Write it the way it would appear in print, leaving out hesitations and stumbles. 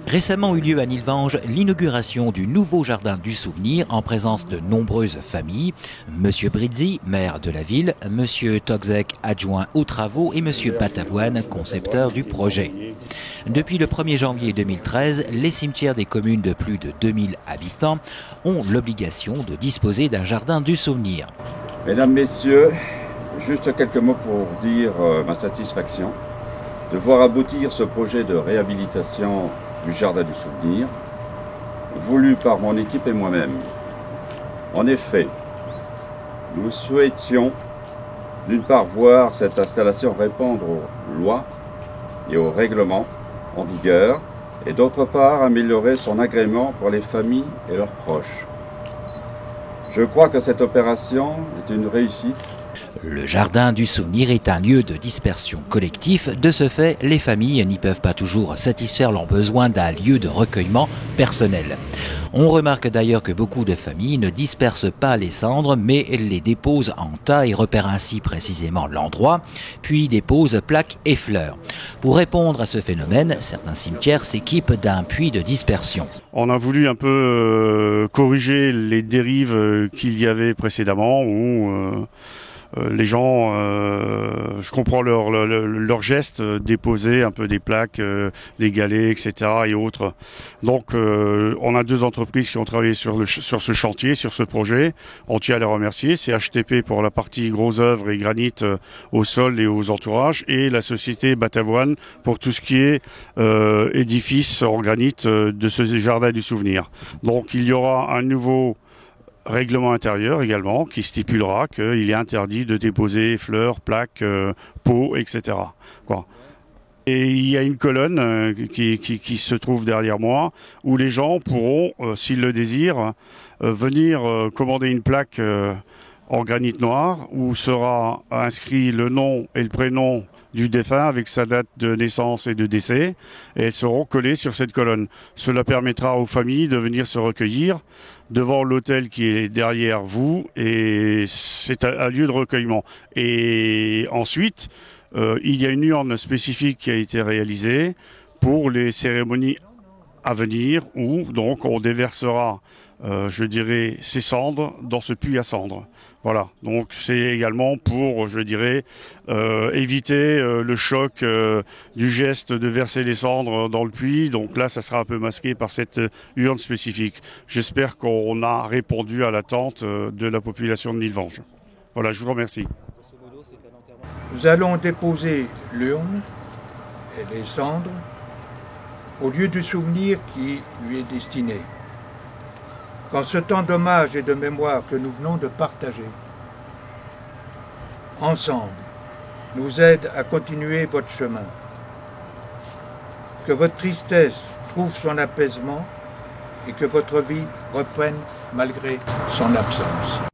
Récemment eut lieu à Nilvange l'inauguration du nouveau jardin du souvenir en présence de nombreuses familles. Monsieur Brizzi, maire de la ville, Monsieur Toczek, adjoint aux travaux et Monsieur Batavoine, concepteur du projet. Depuis le 1er janvier 2013, les cimetières des communes de plus de 2000 habitants ont l'obligation de disposer d'un jardin du souvenir. Mesdames, Messieurs, juste quelques mots pour dire ma satisfaction de voir aboutir ce projet de réhabilitation du jardin du souvenir, voulu par mon équipe et moi-même. En effet, nous souhaitions d'une part voir cette installation répondre aux lois et aux règlements en vigueur et d'autre part améliorer son agrément pour les familles et leurs proches. Je crois que cette opération est une réussite. Le jardin du souvenir est un lieu de dispersion collectif. De ce fait, les familles n'y peuvent pas toujours satisfaire leurs besoins d'un lieu de recueillement personnel. On remarque d'ailleurs que beaucoup de familles ne dispersent pas les cendres, mais les déposent en tas et repèrent ainsi précisément l'endroit, puis déposent plaques et fleurs. Pour répondre à ce phénomène, certains cimetières s'équipent d'un puits de dispersion. On a voulu un peu corriger les dérives qu'il y avait précédemment, où les gens, je comprends leur geste, déposer un peu des plaques, des galets, etc. et autres. Donc on a deux entreprises qui ont travaillé sur ce chantier, sur ce projet. On tient à les remercier. C'est HTP pour la partie gros œuvre et granit au sol et aux entourages, et la société Batavoine pour tout ce qui est édifice en granit de ce jardin du souvenir. Donc il y aura un nouveau règlement intérieur également qui stipulera qu'il est interdit de déposer fleurs, plaques, pots, etc. Quoi. Et il y a une colonne qui se trouve derrière moi où les gens pourront, s'ils le désirent, venir commander une plaque en granit noir où sera inscrit le nom et le prénom du défunt avec sa date de naissance et de décès, et elles seront collées sur cette colonne. Cela permettra aux familles de venir se recueillir devant l'autel qui est derrière vous, et c'est un lieu de recueillement. Et ensuite, il y a une urne spécifique qui a été réalisée pour les cérémonies à venir, où donc on déversera, je dirais, ces cendres dans ce puits à cendres. Voilà, donc c'est également pour, je dirais, éviter le choc du geste de verser les cendres dans le puits. Donc là, ça sera un peu masqué par cette urne spécifique. J'espère qu'on a répondu à l'attente de la population de Nilvange. Voilà, je vous remercie. Nous allons déposer l'urne et les cendres au lieu du souvenir qui lui est destiné. Quand ce temps d'hommage et de mémoire que nous venons de partager, ensemble, nous aide à continuer votre chemin. Que votre tristesse trouve son apaisement et que votre vie reprenne malgré son absence.